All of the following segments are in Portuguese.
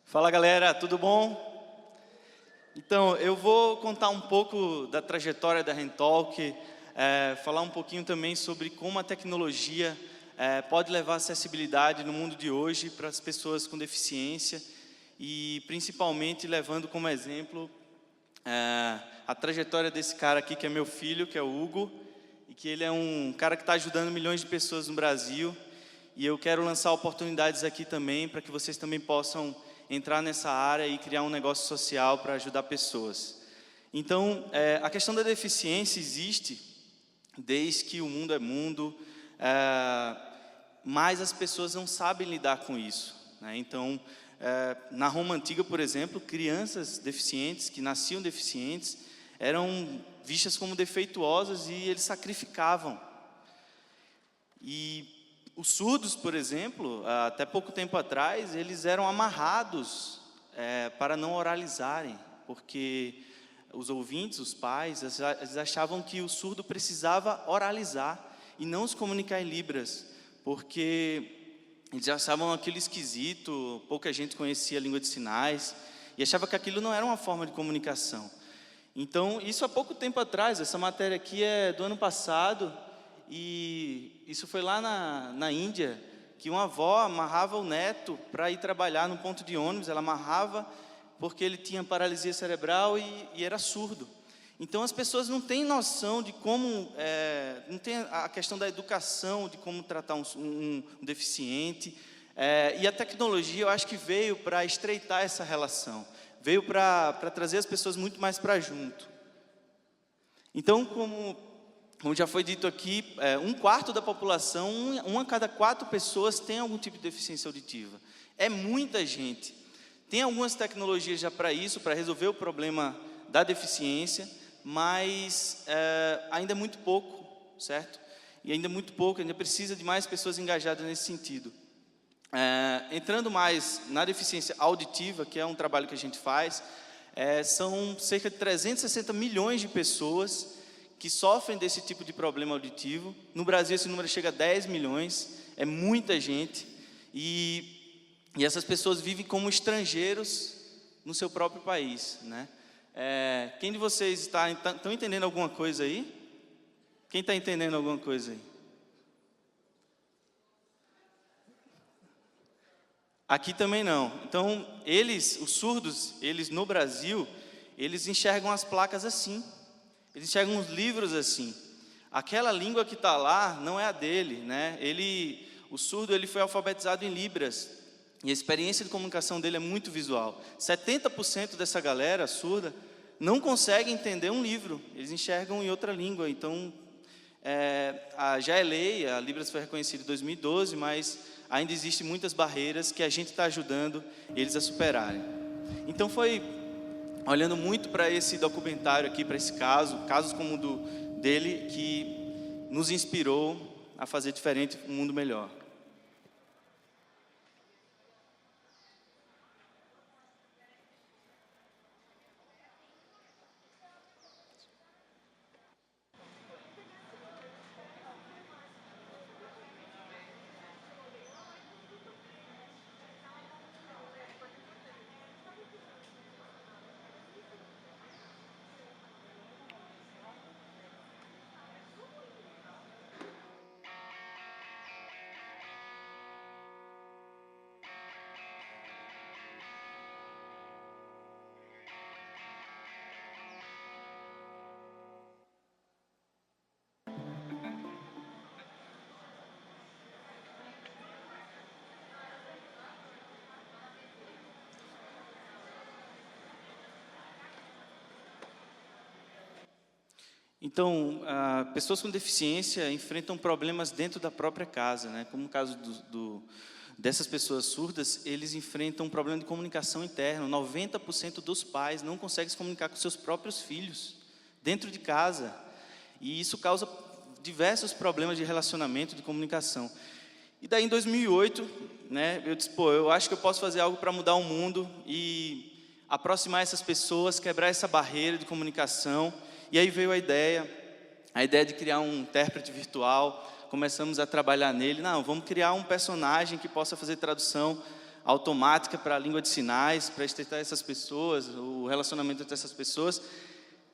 Fala galera, tudo bom? Então, eu vou contar um pouco da trajetória da Rentalk, falar um pouquinho também sobre como a tecnologia pode levar acessibilidade no mundo de hoje para as pessoas com deficiência e principalmente levando como exemplo a trajetória desse cara aqui que é meu filho, que é o Hugo, e que ele é um cara que está ajudando milhões de pessoas no Brasil, e eu quero lançar oportunidades aqui também para que vocês também possam entrar nessa área e criar um negócio social para ajudar pessoas. Então, a questão da deficiência existe desde que o mundo é mundo, mas as pessoas não sabem lidar com isso, né? Então, na Roma Antiga, por exemplo, crianças deficientes, que nasciam deficientes, eram vistas como defeituosas e eles sacrificavam. E os surdos, por exemplo, até pouco tempo atrás, eles eram amarrados para não oralizarem, porque os ouvintes, os pais, eles achavam que o surdo precisava oralizar e não se comunicar em libras, porque eles achavam aquilo esquisito, pouca gente conhecia a língua de sinais, e achava que aquilo não era uma forma de comunicação. Então, isso há pouco tempo atrás, essa matéria aqui é do ano passado, e isso foi lá na Índia, que uma avó amarrava o neto para ir trabalhar no ponto de ônibus. Ela amarrava porque ele tinha paralisia cerebral e era surdo. Então as pessoas não têm noção de como, não tem a questão da educação, de como tratar um deficiente, e a tecnologia eu acho que veio para estreitar essa relação, veio para trazer as pessoas muito mais para junto. Então, como já foi dito aqui, 1/4 da população, uma a cada 4 pessoas tem algum tipo de deficiência auditiva. É muita gente. Tem algumas tecnologias já para isso, para resolver o problema da deficiência, mas ainda é muito pouco, certo? E ainda é muito pouco, ainda precisa de mais pessoas engajadas nesse sentido. Entrando mais na deficiência auditiva, que é um trabalho que a gente faz, são cerca de 360 milhões de pessoas que sofrem desse tipo de problema auditivo. No Brasil esse número chega a 10 milhões, é muita gente, e essas pessoas vivem como estrangeiros no seu próprio país, né? Quem de vocês estão entendendo alguma coisa aí? Quem está entendendo alguma coisa aí? Aqui também não. Então, os surdos, eles no Brasil, eles enxergam as placas assim. Eles enxergam os livros assim. Aquela língua que está lá não é a dele, né? O surdo, ele foi alfabetizado em libras. E a experiência de comunicação dele é muito visual. 70% dessa galera surda não consegue entender um livro. Eles enxergam em outra língua. Então, já é lei, a Libras foi reconhecida em 2012, mas ainda existem muitas barreiras que a gente está ajudando eles a superarem. Então, foi olhando muito para esse documentário aqui, para esse casos como o dele, que nos inspirou a fazer diferente, um mundo melhor. Então, pessoas com deficiência enfrentam problemas dentro da própria casa, né? Como no caso dessas pessoas surdas, eles enfrentam um problema de comunicação interna. 90% dos pais não conseguem se comunicar com seus próprios filhos, dentro de casa. E isso causa diversos problemas de relacionamento, de comunicação. E daí, em 2008, né, eu disse, eu acho que eu posso fazer algo para mudar o mundo e aproximar essas pessoas, quebrar essa barreira de comunicação. E aí veio a ideia de criar um intérprete virtual. Começamos a trabalhar nele. Não, vamos criar um personagem que possa fazer tradução automática para a língua de sinais, para estreitar essas pessoas, o relacionamento entre essas pessoas.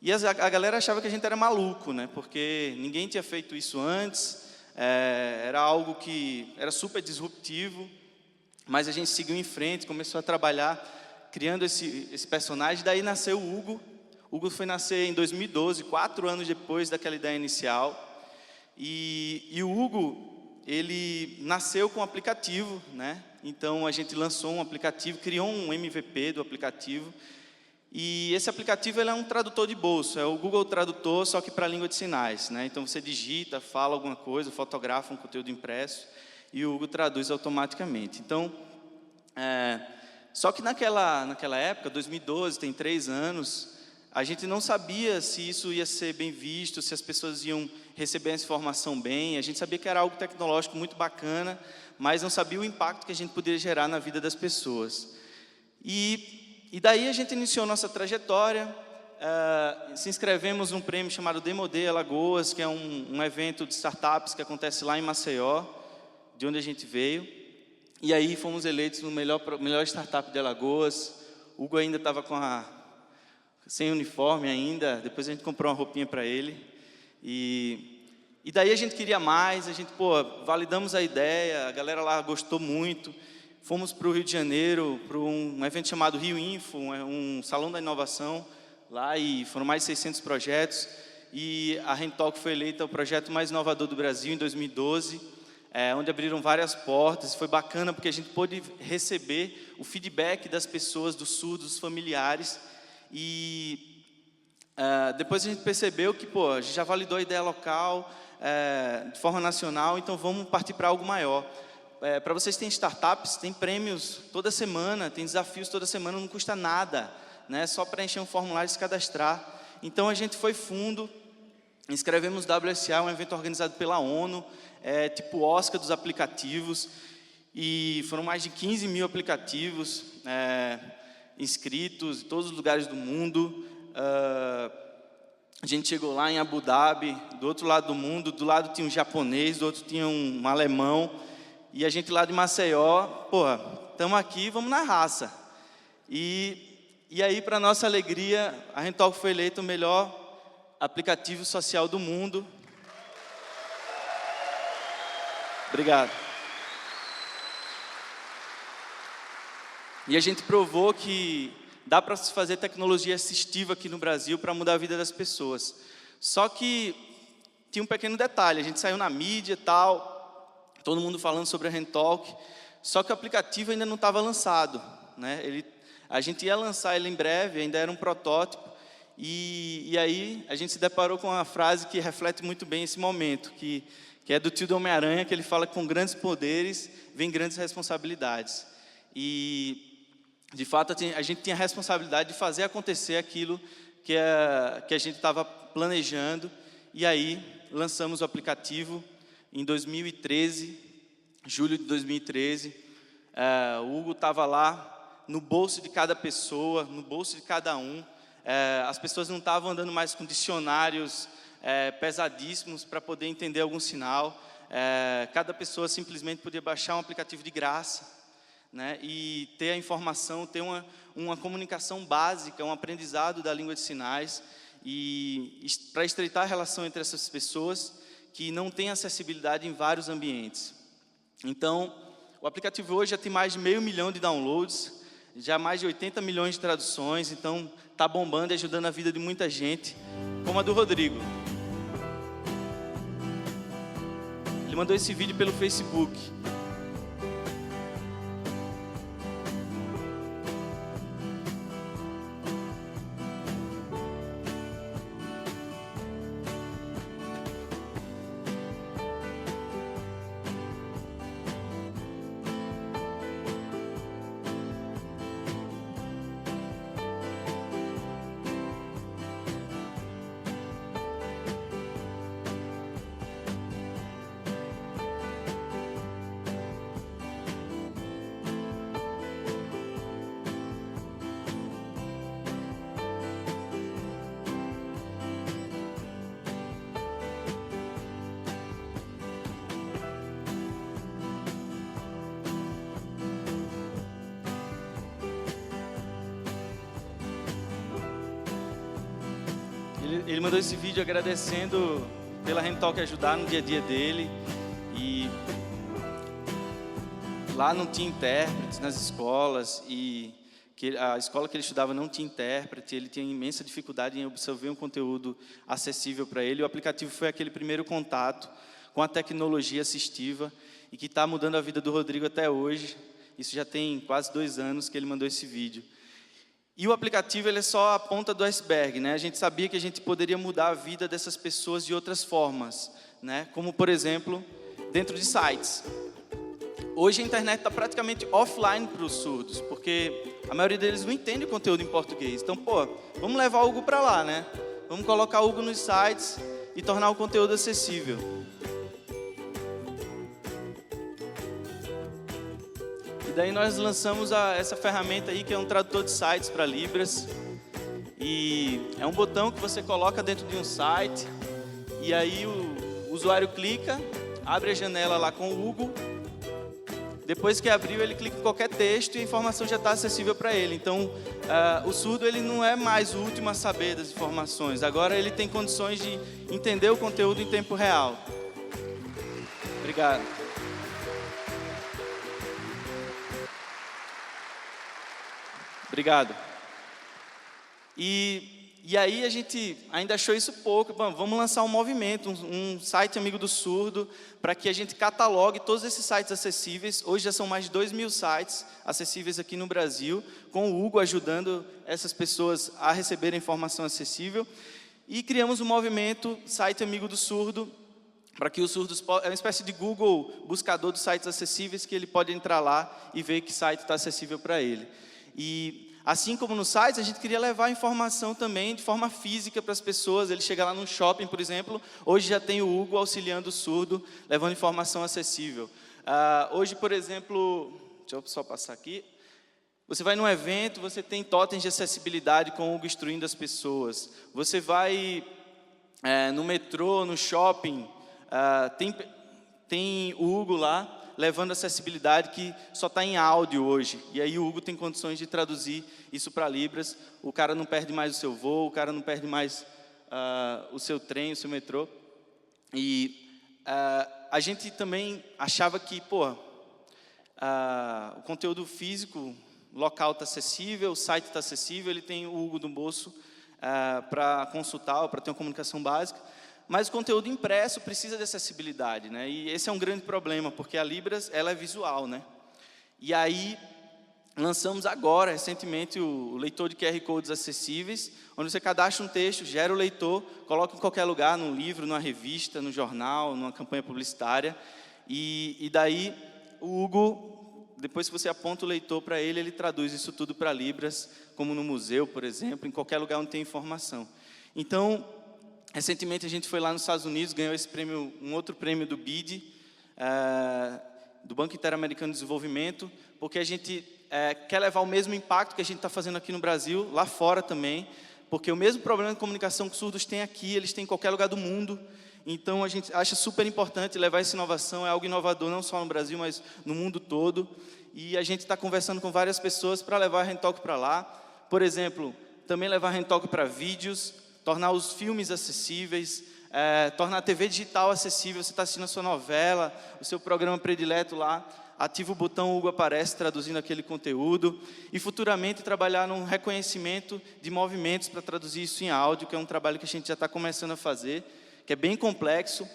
E a galera achava que a gente era maluco, né? Porque ninguém tinha feito isso antes, era algo que era super disruptivo, mas a gente seguiu em frente, começou a trabalhar, criando esse personagem. Daí nasceu o Hugo. O Hugo foi nascer em 2012, 4 anos depois daquela ideia inicial. E o Hugo, ele nasceu com um aplicativo, né? Então a gente lançou um aplicativo, criou um MVP do aplicativo. E esse aplicativo ele é um tradutor de bolso, é o Google Tradutor, só que para a língua de sinais, né? Então você digita, fala alguma coisa, fotografa um conteúdo impresso e o Google traduz automaticamente. Então, só que naquela época, 2012, tem 3 anos, a gente não sabia se isso ia ser bem visto, se as pessoas iam receber essa informação bem. A gente sabia que era algo tecnológico muito bacana, mas não sabia o impacto que a gente poderia gerar na vida das pessoas. E daí a gente iniciou nossa trajetória, se inscrevemos num prêmio chamado Demodê Alagoas, que é um evento de startups que acontece lá em Maceió, de onde a gente veio. E aí fomos eleitos no melhor startup de Alagoas. O Hugo ainda estava sem uniforme ainda, depois a gente comprou uma roupinha para ele. E daí a gente queria mais, validamos a ideia, a galera lá gostou muito. Fomos para o Rio de Janeiro, para um evento chamado Rio Info, um salão da inovação lá, e foram mais de 600 projetos. E a Rentalk foi eleita o projeto mais inovador do Brasil em 2012, onde abriram várias portas. Foi bacana porque a gente pôde receber o feedback das pessoas do Sul, dos familiares. E depois a gente percebeu que a gente já validou a ideia local, de forma nacional, então vamos partir para algo maior. Para vocês que têm startups, tem prêmios toda semana, tem desafios toda semana, não custa nada, né? Só preencher um formulário e se cadastrar. Então a gente foi fundo, inscrevemos WSA, um evento organizado pela ONU, tipo o Oscar dos aplicativos, e foram mais de 15 mil aplicativos inscritos em todos os lugares do mundo. A gente chegou lá em Abu Dhabi, do outro lado do mundo, do lado tinha um japonês, do outro tinha um alemão. E a gente lá de Maceió, estamos aqui, vamos na raça. E aí, para nossa alegria, a Rentalk foi eleita o melhor aplicativo social do mundo. Obrigado. E a gente provou que dá para se fazer tecnologia assistiva aqui no Brasil para mudar a vida das pessoas. Só que tinha um pequeno detalhe, a gente saiu na mídia e tal, todo mundo falando sobre a Rentalk, só que o aplicativo ainda não estava lançado, né? A gente ia lançar ele em breve, ainda era um protótipo, e aí a gente se deparou com uma frase que reflete muito bem esse momento, que é do tio do Homem-Aranha, que ele fala que com grandes poderes vem grandes responsabilidades. E, de fato, a gente tinha a responsabilidade de fazer acontecer aquilo que a gente estava planejando, e aí lançamos o aplicativo em 2013, julho de 2013. O Hugo estava lá, no bolso de cada pessoa, no bolso de cada um. As pessoas não estavam andando mais com dicionários pesadíssimos para poder entender algum sinal. Cada pessoa simplesmente podia baixar um aplicativo de graça, né, e ter a informação, ter uma comunicação básica, um aprendizado da língua de sinais, e para estreitar a relação entre essas pessoas que não têm acessibilidade em vários ambientes. Então, o aplicativo hoje já tem mais de 500 mil de downloads, já mais de 80 milhões de traduções, então está bombando e ajudando a vida de muita gente, como a do Rodrigo. Ele mandou esse vídeo pelo Facebook. ele mandou esse vídeo agradecendo pela Rentalk ajudar no dia a dia dele. E lá não tinha intérpretes nas escolas, e que a escola que ele estudava não tinha intérprete, ele tinha imensa dificuldade em absorver um conteúdo acessível para ele. O aplicativo foi aquele primeiro contato com a tecnologia assistiva e que está mudando a vida do Rodrigo até hoje. Isso já tem quase 2 anos que ele mandou esse vídeo. E o aplicativo ele é só a ponta do iceberg, né? A gente sabia que a gente poderia mudar a vida dessas pessoas de outras formas, né? Como, por exemplo, dentro de sites. Hoje a internet está praticamente offline para os surdos, porque a maioria deles não entende o conteúdo em português. Então, vamos levar o Hugo para lá, né? Vamos colocar o Hugo nos sites e tornar o conteúdo acessível. E daí nós lançamos essa ferramenta aí, que é um tradutor de sites para Libras. E é um botão que você coloca dentro de um site, e aí o usuário clica, abre a janela lá com o Hugo. Depois que abriu, ele clica em qualquer texto e a informação já está acessível para ele. Então, o surdo ele não é mais o último a saber das informações. Agora ele tem condições de entender o conteúdo em tempo real. Obrigado. Obrigado. E aí a gente ainda achou isso pouco. Bom, vamos lançar um movimento, um site amigo do surdo, para que a gente catalogue todos esses sites acessíveis. Hoje já são mais de 2.000 sites acessíveis aqui no Brasil, com o Hugo ajudando essas pessoas a receberem informação acessível. E criamos um movimento, Site Amigo do Surdo, para que os surdos é uma espécie de Google buscador dos sites acessíveis, que ele pode entrar lá e ver que site está acessível para ele. E assim como no site, a gente queria levar a informação também de forma física para as pessoas. Ele chega lá no shopping, por exemplo, hoje já tem o Hugo auxiliando o surdo, levando informação acessível. Hoje, por exemplo, deixa eu só passar aqui. Você vai num evento, você tem totens de acessibilidade com o Hugo instruindo as pessoas. Você vai no metrô, no shopping, tem o Hugo lá, levando acessibilidade, que só está em áudio hoje. E aí o Hugo tem condições de traduzir isso para Libras. O cara não perde mais o seu voo, o cara não perde mais o seu trem, o seu metrô. E a gente também achava que, o conteúdo físico, local está acessível, o site está acessível, ele tem o Hugo no bolso para consultar, para ter uma comunicação básica. Mas o conteúdo impresso precisa de acessibilidade, né? E esse é um grande problema, porque a Libras ela é visual, né? E aí lançamos agora, recentemente, o leitor de QR Codes acessíveis, onde você cadastra um texto, gera o leitor, coloca em qualquer lugar, num livro, numa revista, no jornal, numa campanha publicitária. E daí o Hugo, depois que você aponta o leitor para ele, ele traduz isso tudo para Libras, como no museu, por exemplo, em qualquer lugar onde tem informação. Então, recentemente a gente foi lá nos Estados Unidos, ganhou esse prêmio, um outro prêmio do BID, do Banco Interamericano de Desenvolvimento, porque a gente quer levar o mesmo impacto que a gente está fazendo aqui no Brasil, lá fora também, porque o mesmo problema de comunicação que os surdos têm aqui, eles têm em qualquer lugar do mundo. Então a gente acha super importante levar essa inovação, é algo inovador não só no Brasil, mas no mundo todo. E a gente está conversando com várias pessoas para levar a Rentalk para lá. Por exemplo, também levar a Rentalk para vídeos, tornar os filmes acessíveis, tornar a TV digital acessível. Você está assistindo a sua novela, o seu programa predileto lá, ativa o botão, o Hugo aparece traduzindo aquele conteúdo. E futuramente trabalhar num reconhecimento de movimentos para traduzir isso em áudio, que é um trabalho que a gente já está começando a fazer, que é bem complexo,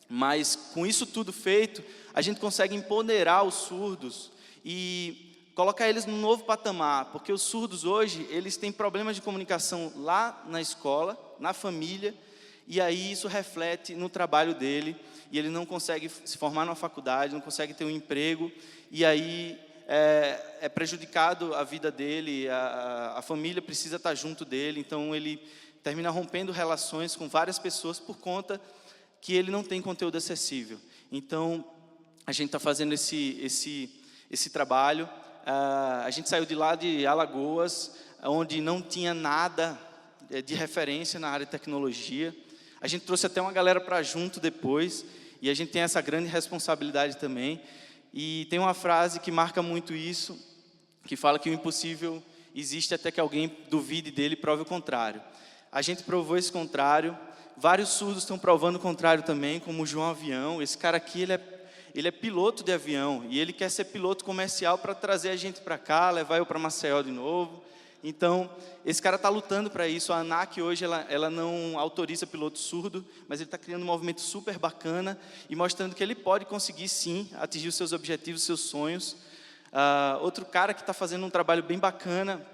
mas com isso tudo feito, a gente consegue empoderar os surdos e colocar eles num novo patamar, porque os surdos hoje, eles têm problemas de comunicação lá na escola, na família, e aí isso reflete no trabalho dele, e ele não consegue se formar numa faculdade, não consegue ter um emprego, e aí é prejudicado a vida dele, a família precisa estar junto dele, então ele termina rompendo relações com várias pessoas por conta que ele não tem conteúdo acessível. Então, a gente está fazendo esse trabalho. A gente saiu de lá de Alagoas, onde não tinha nada de referência na área de tecnologia. A gente trouxe até uma galera para junto depois, e a gente tem essa grande responsabilidade também. E tem uma frase que marca muito isso, que fala que o impossível existe até que alguém duvide dele e prove o contrário. a gente provou esse contrário. Vários surdos estão provando o contrário também, como o João Avião. Esse cara aqui, ele é piloto de avião, e ele quer ser piloto comercial para trazer a gente para cá, levar eu para Maceió de novo. Então, esse cara está lutando para isso. A ANAC hoje, ela não autoriza piloto surdo, mas ele está criando um movimento super bacana e mostrando que ele pode conseguir, sim, atingir os seus objetivos, os seus sonhos. Outro cara que está fazendo um trabalho bem bacana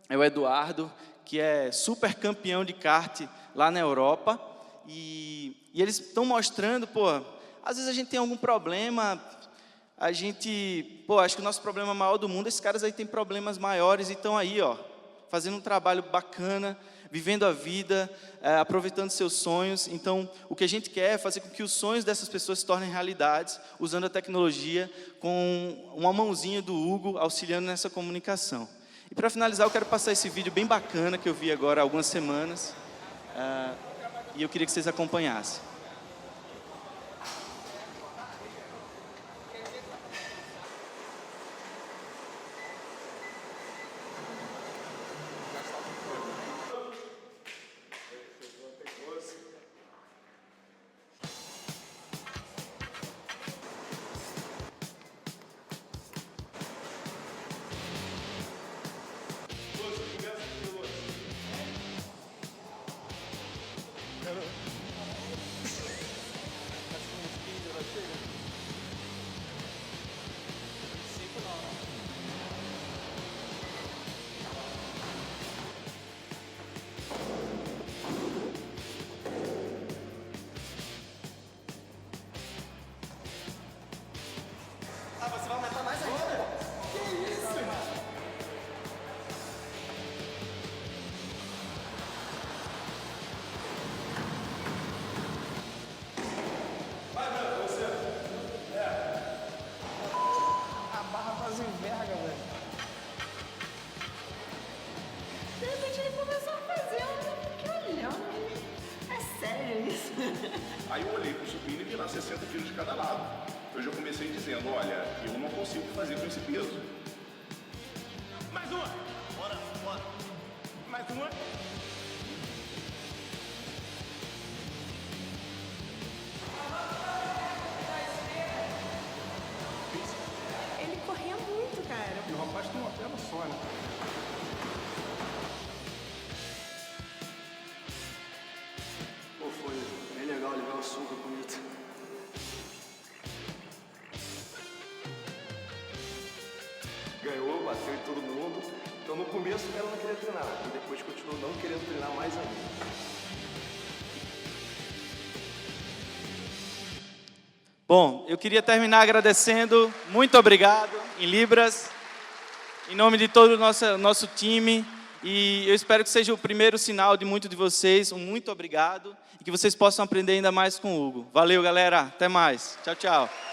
é o Eduardo, que é super campeão de kart lá na Europa. E eles estão mostrando, às vezes a gente tem algum problema, acho que o nosso problema maior do mundo, esses caras aí têm problemas maiores e estão aí, fazendo um trabalho bacana, vivendo a vida, aproveitando seus sonhos. Então, o que a gente quer é fazer com que os sonhos dessas pessoas se tornem realidades, usando a tecnologia, com uma mãozinha do Hugo auxiliando nessa comunicação. E para finalizar, eu quero passar esse vídeo bem bacana que eu vi agora há algumas semanas, e eu queria que vocês acompanhassem. Você vai aumentar mais ainda? Que isso? Vai, Bruno, você. A barra quase enverga, velho. De repente ele começou a fazer, eu fiquei olhando. É sério isso? Aí eu olhei pro supino e vi lá 60 quilos de cada lado. Eu já comecei dizendo, olha, eu não consigo fazer com esse peso. Mais uma. Bora. Mais uma. Ele corria muito, cara. E o rapaz tem uma perna só, né? Foi bem legal levar o suco comigo. Ganhou, bateu em todo mundo. Então no começo ela não queria treinar, e depois continuou não querendo treinar mais ainda. Bom, eu queria terminar agradecendo, muito obrigado, em Libras, em nome de todo o nosso time, e eu espero que seja o primeiro sinal de muito de vocês, um muito obrigado, e que vocês possam aprender ainda mais com o Hugo. Valeu, galera, até mais, tchau, tchau.